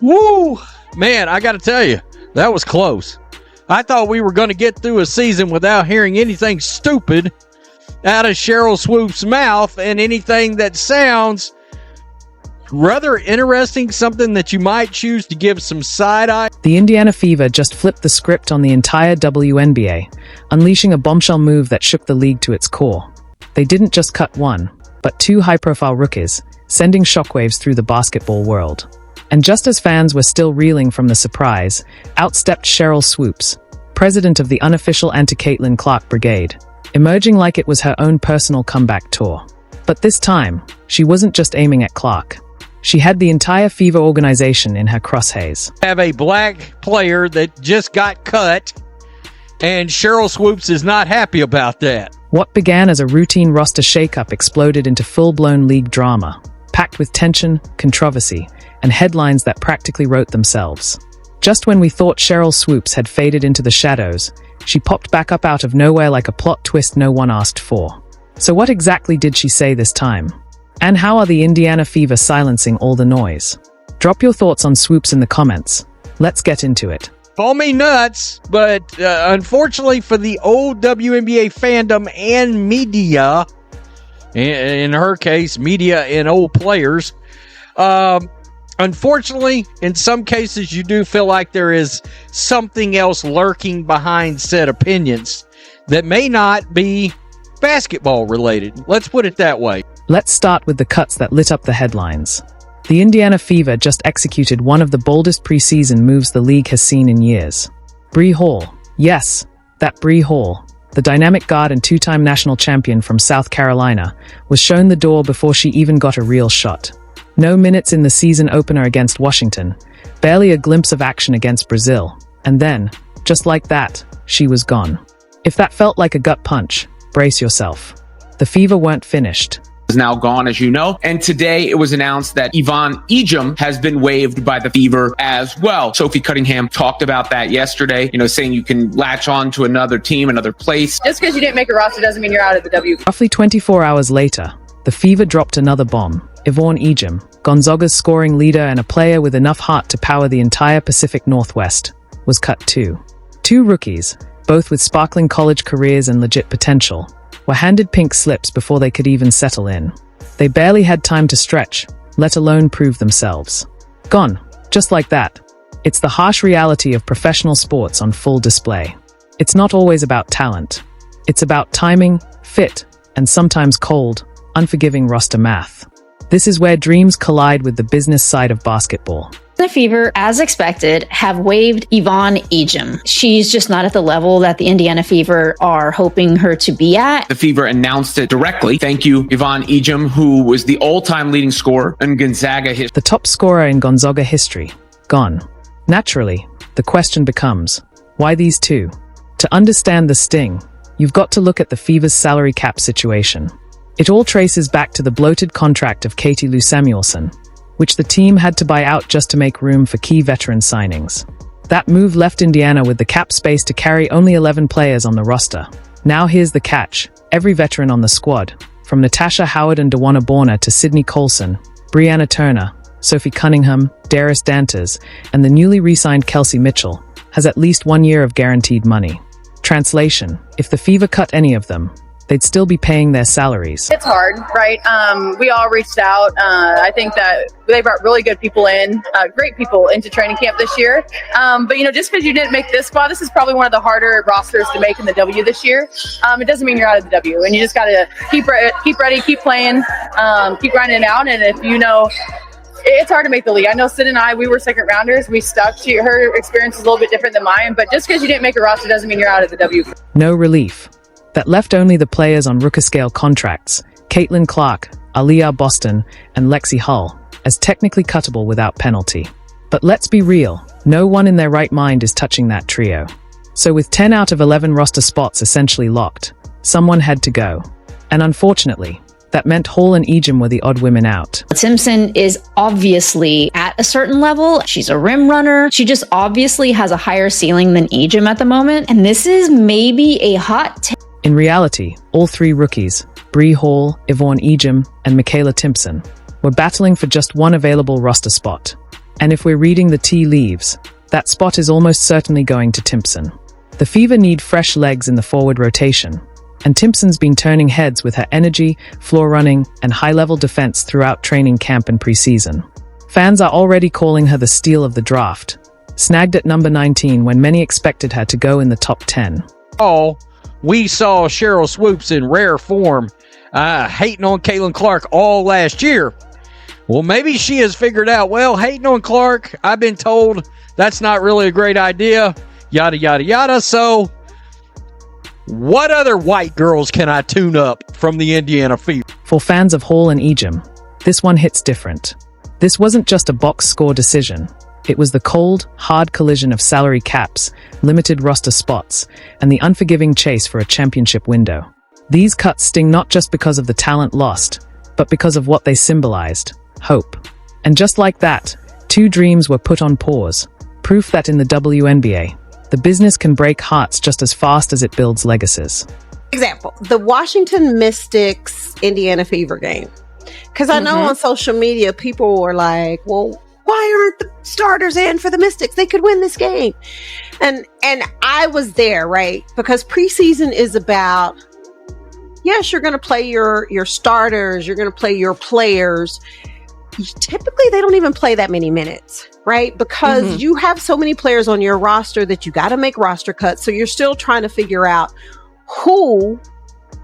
Woo! Man, I got to tell you, that was close. I thought we were going to get through a season without hearing anything stupid out of Sheryl Swoopes' mouth and anything that sounds rather interesting, something that you might choose to give some side-eye. The Indiana Fever just flipped the script on the entire WNBA, unleashing a bombshell move that shook the league to its core. They didn't just cut one, but two high-profile rookies, sending shockwaves through the basketball world. And just as fans were still reeling from the surprise, outstepped Sheryl Swoopes, president of the unofficial anti-Caitlin Clark Brigade, emerging like it was her own personal comeback tour. But this time, she wasn't just aiming at Clark. She had the entire Fever organization in her crosshairs. Have a black player that just got cut, and Sheryl Swoopes is not happy about that. What began as a routine roster shakeup exploded into full-blown league drama, packed with tension, controversy, and headlines that practically wrote themselves. Just when we thought Sheryl Swoopes had faded into the shadows, she popped back up out of nowhere like a plot twist no one asked for. So what exactly did she say this time? And how are the Indiana Fever silencing all the noise? Drop your thoughts on Swoopes in the comments. Let's get into it. Call me nuts, but unfortunately for the old WNBA fandom and media, in her case, media and old players, unfortunately, in some cases, you do feel like there is something else lurking behind said opinions that may not be basketball related. Let's put it that way. Let's start with the cuts that lit up the headlines. The Indiana Fever just executed one of the boldest preseason moves the league has seen in years. Bree Hall, yes, that Bree Hall, the dynamic guard and two-time national champion from South Carolina, was shown the door before she even got a real shot. No minutes in the season opener against Washington, barely a glimpse of action against Brazil, and then, just like that, she was gone. If that felt like a gut punch, brace yourself. The Fever weren't finished. Is now gone, as you know. And today it was announced that Yvonne Ejim has been waived by the Fever as well. Sophie Cunningham talked about that yesterday, saying you can latch on to another team, another place. Just because you didn't make a roster doesn't mean you're out of the W. Roughly 24 hours later, the Fever dropped another bomb. Yvonne Ejim, Gonzaga's scoring leader and a player with enough heart to power the entire Pacific Northwest, was cut too. Two rookies, both with sparkling college careers and legit potential, were handed pink slips before they could even settle in. They barely had time to stretch, let alone prove themselves. Gone, just like that. It's the harsh reality of professional sports on full display. It's not always about talent. It's about timing, fit, and sometimes cold, unforgiving roster math. This is where dreams collide with the business side of basketball. The Fever, as expected, have waived Yvonne Ejim. She's just not at the level that the Indiana Fever are hoping her to be at. The Fever announced it directly. Thank you, Yvonne Ejim, who was the all-time leading scorer in Gonzaga history. The top scorer in Gonzaga history, gone. Naturally, the question becomes, why these two? To understand the sting, you've got to look at the Fever's salary cap situation. It all traces back to the bloated contract of Katie Lou Samuelson, which the team had to buy out just to make room for key veteran signings. That move left Indiana with the cap space to carry only 11 players on the roster. Now here's the catch. Every veteran on the squad, from Natasha Howard and DeWanna Borner to Sydney Colson, Brianna Turner, Sophie Cunningham, Darius Dantas, and the newly re-signed Kelsey Mitchell, has at least 1 year of guaranteed money. Translation, if the Fever cut any of them, they'd still be paying their salaries. It's hard, right? We all reached out. I think that they brought really good people in, great people into training camp this year. But, just because you didn't make this squad, this is probably one of the harder rosters to make in the W this year. It doesn't mean you're out of the W. And you just got to keep ready, keep playing, keep grinding it out. And if it's hard to make the league. I know Sid and I, we were second rounders. We stuck. Her experience is a little bit different than mine. But just because you didn't make a roster doesn't mean you're out of the W. No relief. That left only the players on rookie-scale contracts, Caitlin Clark, Aliyah Boston, and Lexi Hull, as technically cuttable without penalty. But let's be real, no one in their right mind is touching that trio. So with 10 out of 11 roster spots essentially locked, someone had to go. And unfortunately, that meant Hall and Ejim were the odd women out. Simpson is obviously at a certain level. She's a rim runner. She just obviously has a higher ceiling than Ejim at the moment. And this is maybe a hot take. In reality, all three rookies, Bree Hall, Yvonne Ejim, and Michaela Timpson, were battling for just one available roster spot. And if we're reading the tea leaves, that spot is almost certainly going to Timpson. The Fever need fresh legs in the forward rotation, and Timpson's been turning heads with her energy, floor running, and high-level defense throughout training camp and preseason. Fans are already calling her the steal of the draft, snagged at number 19 when many expected her to go in the top 10. Oh, we saw Sheryl Swoopes in rare form, hating on Caitlin Clark all last year. Well, maybe she has figured out, well, hating on Clark, I've been told that's not really a great idea, yada, yada, yada. So what other white girls can I tune up from the Indiana Fever? For fans of Hall and Ejim, this one hits different. This wasn't just a box score decision. It was the cold, hard collision of salary caps, limited roster spots, and the unforgiving chase for a championship window. These cuts sting not just because of the talent lost, but because of what they symbolized: hope. And just like that, two dreams were put on pause, proof that in the WNBA, the business can break hearts just as fast as it builds legacies. Example, the Washington Mystics Indiana Fever game. Because I know on social media, people were like, well, why aren't the starters in for the Mystics? They could win this game. And I was there, right? Because preseason is about, yes, you're going to play your starters, you're going to play your players. Typically, they don't even play that many minutes, right? Because you have so many players on your roster that you got to make roster cuts. So you're still trying to figure out who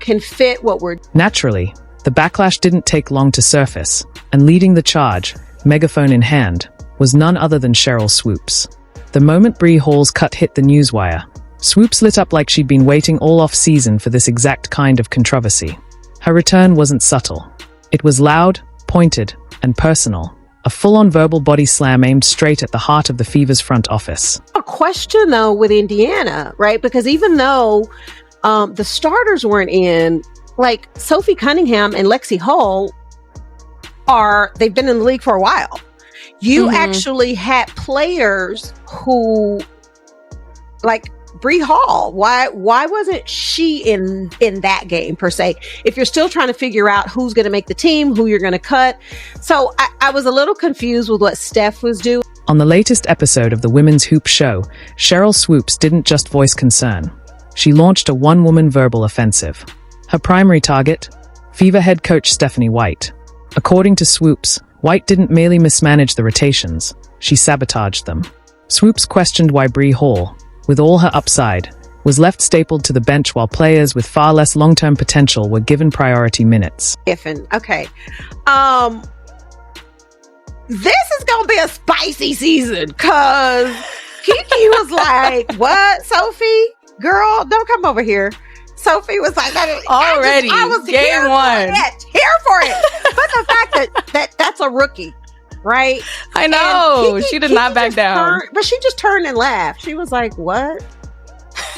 can fit what we're... Naturally, the backlash didn't take long to surface, and leading the charge, megaphone in hand, was none other than Sheryl Swoopes. The moment Bree Hall's cut hit the newswire, Swoopes lit up like she'd been waiting all off-season for this exact kind of controversy. Her return wasn't subtle. It was loud, pointed, and personal. A full-on verbal body slam aimed straight at the heart of the Fever's front office. A question, though, with Indiana, right? Because even though the starters weren't in, like Sophie Cunningham and Lexi Hull they've been in the league for a while. You actually had players who, like Bree Hall, why wasn't she in that game per se? If you're still trying to figure out who's going to make the team, who you're going to cut. So I was a little confused with what Steph was doing. On the latest episode of the Women's Hoop Show, Sheryl Swoopes didn't just voice concern. She launched a one-woman verbal offensive. Her primary target? Fever head coach Stephanie White. According to Swoopes, White didn't merely mismanage the rotations, she sabotaged them. Swoopes questioned why Bree Hall, with all her upside, was left stapled to the bench while players with far less long-term potential were given priority minutes. Okay. This is going to be a spicy season, because Kiki was like, what, Sophie? Girl, don't come over here. Sophie was like, already, I was game here one. Here for it. But the fact that's a rookie, right? I know. She did not back down. But she just turned and laughed. She was like, what?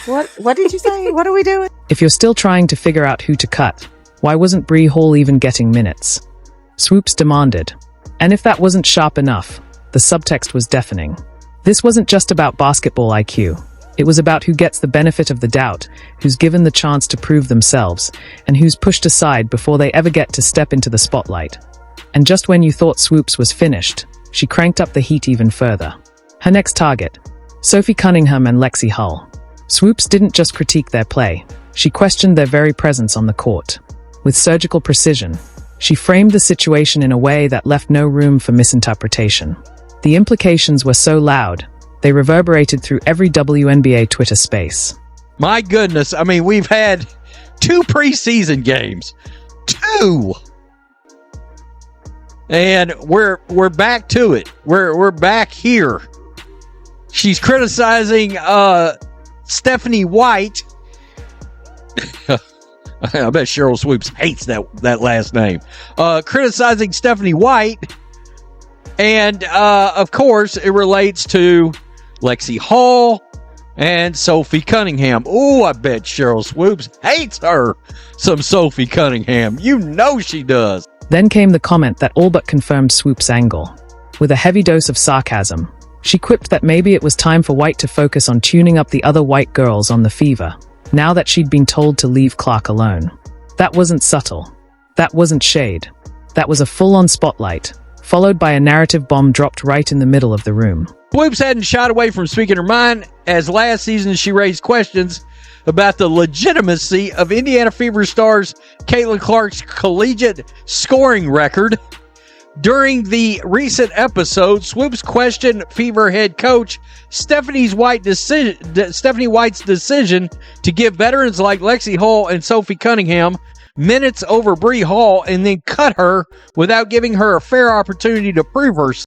What did you say? What are we doing? If you're still trying to figure out who to cut, why wasn't Bree Hall even getting minutes? Swoopes demanded. And if that wasn't sharp enough, the subtext was deafening. This wasn't just about basketball IQ. It was about who gets the benefit of the doubt, who's given the chance to prove themselves, and who's pushed aside before they ever get to step into the spotlight. And just when you thought Swoopes was finished, she cranked up the heat even further. Her next target, Sophie Cunningham and Lexi Hull. Swoopes didn't just critique their play, she questioned their very presence on the court. With surgical precision, she framed the situation in a way that left no room for misinterpretation. The implications were so loud, they reverberated through every WNBA Twitter space. My goodness, I mean, we've had 2 preseason games. 2! And we're back to it. We're back here. She's criticizing Stephanie White. I bet Sheryl Swoopes hates that last name. Criticizing Stephanie White. And of course, it relates to Lexi Hall and Sophie Cunningham. Oh, I bet Sheryl Swoopes hates her some Sophie Cunningham. You know she does. Then came the comment that all but confirmed Swoopes' angle. With a heavy dose of sarcasm, she quipped that maybe it was time for White to focus on tuning up the other white girls on the Fever, now that she'd been told to leave Clark alone. That wasn't subtle. That wasn't shade. That was a full-on spotlight, followed by a narrative bomb dropped right in the middle of the room. Swoopes hadn't shied away from speaking her mind, as last season she raised questions about the legitimacy of Indiana Fever stars Caitlin Clark's collegiate scoring record. During the recent episode, Swoopes questioned Fever head coach Stephanie White's decision to give veterans like Lexi Hull and Sophie Cunningham minutes over Bree Hall and then cut her without giving her a fair opportunity to prove herself.